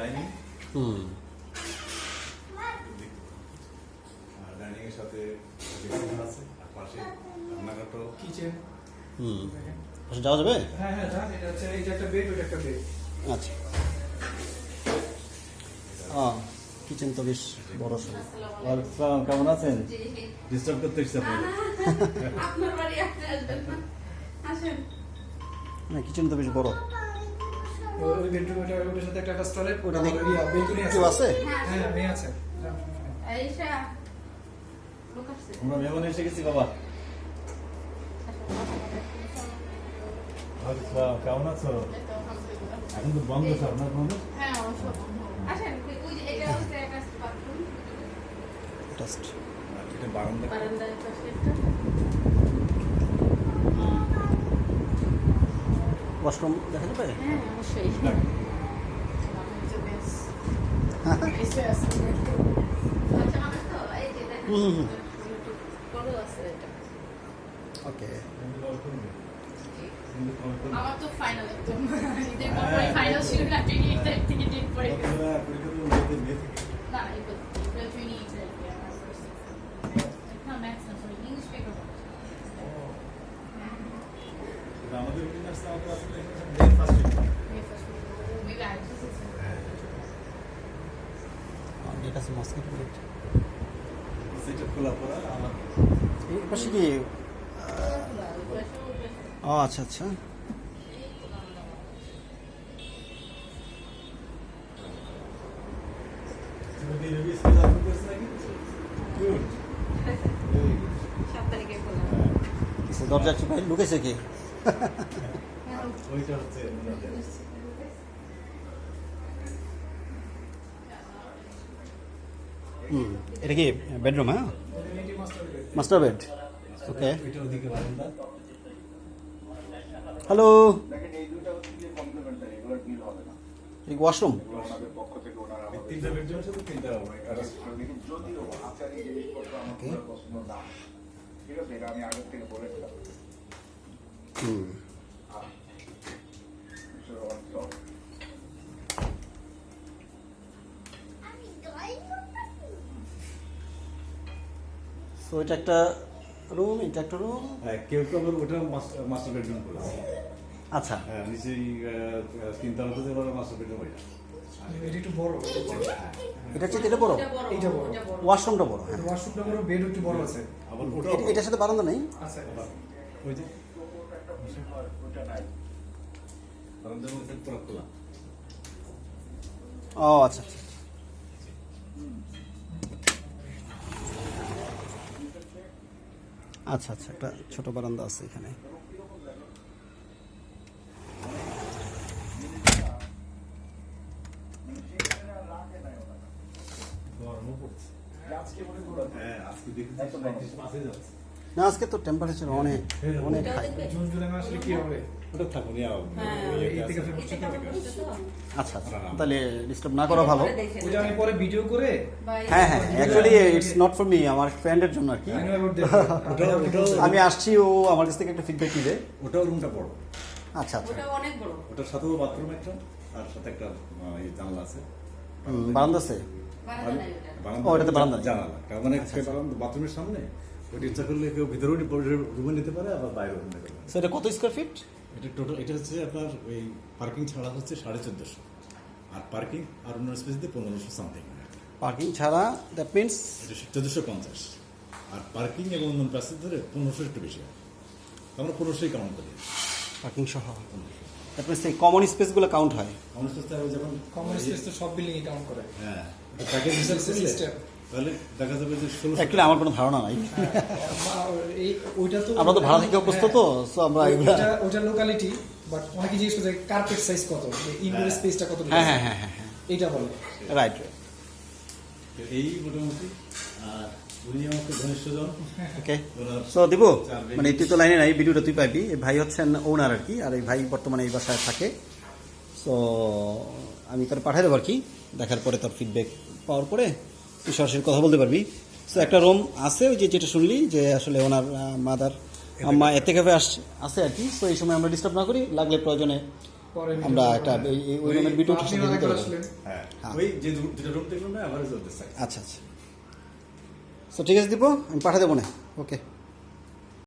Dining, dining এর সাথে reception আছে, আর পাশে রান্নাঘরটা কিচেন। পাশে যাওয়া যাবে? হ্যাঁ হ্যাঁ যান, এটা হচ্ছে এই যে একটা বেড, ওইটা একটা বেড। আচ্ছা, কিচেন তো বেশ বড় সড়ো। আসসালাম, কেমন আছেন? ডিস্টার্ব করতে এসেছি আপনাকে। আপনার বাড়ি আপনি আসবেন না, আসেন। না, কিচেন তো বেশ বড়। ওই বেডরুম, ওটার সাথে একটা টয়লেট, ওটা দেখি বেলকনি কেউ আছে। আছে? হ্যাঁ মেয়ে আছে। আয়েশা, লোক আসছে। আমরা মেহমান এসে গেছি বাবা। আসসালাম, কেমন আছো? এখন তো বন্ধ সব না বন্ধ? হ্যাঁ, অবশ্যই। আসেন, ওই যে এটা হচ্ছে একটা বাথরুম, জাস্ট এটা বারান্দা। বারান্দার পাশে একটা। ওয়াশরুম দেখা যাবে? হ্যাঁ, অবশ্যই। এসে আছে। আচ্ছা, মানুষ তো এই যে দেখেন, বড় আছে এটা। ওকে। আমার তো ফাইনাল একদম। ঈদের পর ফাইনাল ছিল না, ট্রেনিং টাইম থেকে ডেট পড়ে গেছে। না, এবার ট্রেনিং টাইম আমার ফার্স্ট। না, ম্যাথস না, সরি, ইংলিশ পেপার। আমাদের বিজনেস আমাদের আসলে ব্রেকফাস্ট। মেবি আই জাস্ট এটা আছে মসকিটো নেট। সেটা খোলা পড়া আমার এই পাশে কি? ও আচ্ছা আচ্ছা। তুমি রিভিউ সেল আপনি করছেন নাকি? গুড। 7 তারিখে খোলা। সে দরজা চিপাই লুকেছে কি? ওইটা হচ্ছে এটা কি বেডরুম? হ্যাঁ, মাস্টার বেড। ওকে, ওইটা ওদিকে বারান্দা। হ্যালো, দেখেন এই দুটো হচ্ছে যে কমপ্লিমেন্টারি, এগুলোর বিল হবে না। এই ওয়াশরুম। এগুলো ওনাদের পক্ষ থেকে ওনারা আমাদের তিনটা বেডরুম সাথে তিনটা দেখেন, যদিও আচারি জিনিসপত্র আমার খুব পছন্দ না, ঠিক আছে, এটা আমি আগের থেকে বলেছিলাম। Sure, one stop. সো এটা একটা রুম, এটা একটা রুম। হ্যাঁ, কেউ কেউ আবার ওটা মাস্টার বেডরুম করেছে। আচ্ছা, হ্যাঁ, নিচেই তিনতলাতে যে বড় মাস্টার বেডরুম ওইটা। এটা একটু বড়, এটা চেয়ে এটা বড়, এইটা বড়, ওয়াশরুমটা বড়। হ্যাঁ, ওয়াশরুমটা বড়, বেড একটু বড় আছে। আবার ওটা এটার সাথে বারান্দা নেই? আচ্ছা, ওই যে ওটা নাই। বারান্দার মধ্যে পুরো খোলা। ও আচ্ছা আচ্ছা। আচ্ছা আচ্ছা, একটা ছোট বারান্দা আছে এখানে। গরমও পড়ছে। আজকে মনে করো হ্যাঁ, আজকে দেখেছি 35 পাশে যাচ্ছে। না, আজকে তো টেম্পারেচার অনেক অনেক হাই। জুন জুলাই মাসে কি হবে? ওটা থাকুন এই থেকে ফেব্রুয়ারি থেকে। আচ্ছা আচ্ছা, তাহলে ডিস্টার্ব না করা ভালো। ওটা আমি পরে ভিডিও করে হ্যাঁ হ্যাঁ, actually it's not for me, আমার ফ্রেন্ডের জন্য আর কি। I know about that. আমি আসছি, ও আমার কাছ থেকে একটা ফিডব্যাক দিবে। ওটাও রুমটা বড়। আচ্ছা আচ্ছা, ওটা অনেক বড়। ওটার সাথেও বাথরুম একটা, আর সাথে একটা এই জানলা আছে। বারান্দা আছে। বারান্দা নাই ওটা। ও, এটাতে বারান্দা নেই। জানালা, কারণ মানে বাথরুমের সামনে ওটা ইচ্ছা করলে কেউ ভিতরেও রুমে নিতে পারে, আবার বাইরেও নিতে পারে। সো এটা কত স্কোয়ার ফিট? এটা টোটাল, এটা হচ্ছে আপনার ওই পার্কিং ছাড়া হচ্ছে 1450, আর পার্কিং আর অন্য স্পেস দিয়ে 1500 সামথিং। পার্কিং ছাড়া, দ্যাট মিনস এটা 1450, আর পার্কিং এবং অন্য প্রাইসের ধরে 1500 একটু বেশি হয়। আমরা 1500ই কাউন্ট করি। পার্কিং সহ, দ্যাট মিনস এই কমন স্পেসগুলো কাউন্ট হয়। কমন স্পেস যখন কমন স্পেস তো সব বিল্ডিং কাউন্ট করে। হ্যাঁ, প্যাকেজ হিসাব করলে তাহলে দেখা যাবে যে 1600। অ্যাকচুয়ালি আমার কোনো ধারণা নাই, এই ওইটা তো আমরা তো ভাড়া থেকে অভ্যস্ত তো, সো আমরা এগুলা। ওটা লোকালিটি, বাট অনেকে জিজ্ঞেস করে কার্পেট সাইজ কত, ইনডোর স্পেসটা কত। হ্যাঁ হ্যাঁ হ্যাঁ হ্যাঁ হ্যাঁ, এইটা বলে। রাইট। তো এই মোটামুটি, আর উনি আমাকে ঘনিষ্ঠজন। ওকে, সো দিব মানে তুই তো লাইনে নাই, ভিডিওটা তুই পাবি। এই ভাই হচ্ছেন ওনার আর কি, আর এই ভাই বর্তমানে এই বাসায় থাকে। সো আমি তোর পাঠাই দেবো আর কি, দেখার পরে তোর ফিডব্যাক পাওয়ার পরে তুই সরাসরি কথা বলতে পারবি। সো একটা রুম আছে, ওই যে যেটা শুনলি যে আসলে ওনার মাদার আম্মা এতে ক্যাফে আছে আর কি। সো এই সময় আমরা ডিস্টার্ব না করি, লাগলে প্রয়োজনে পরে আমরা একটা ওই রুমের ভিডিওটা আপনি সাথে অনেক দিতে পারবো। আসলেন হ্যাঁ হ্যাঁ। ওই যে দুটো রুম দেখলাম না অ্যাভারেজ ওদের সাইজ আচ্ছা আচ্ছা। তো ঠিক আছে দিব, আমি পাঠিয়ে দেবো না। ওকে।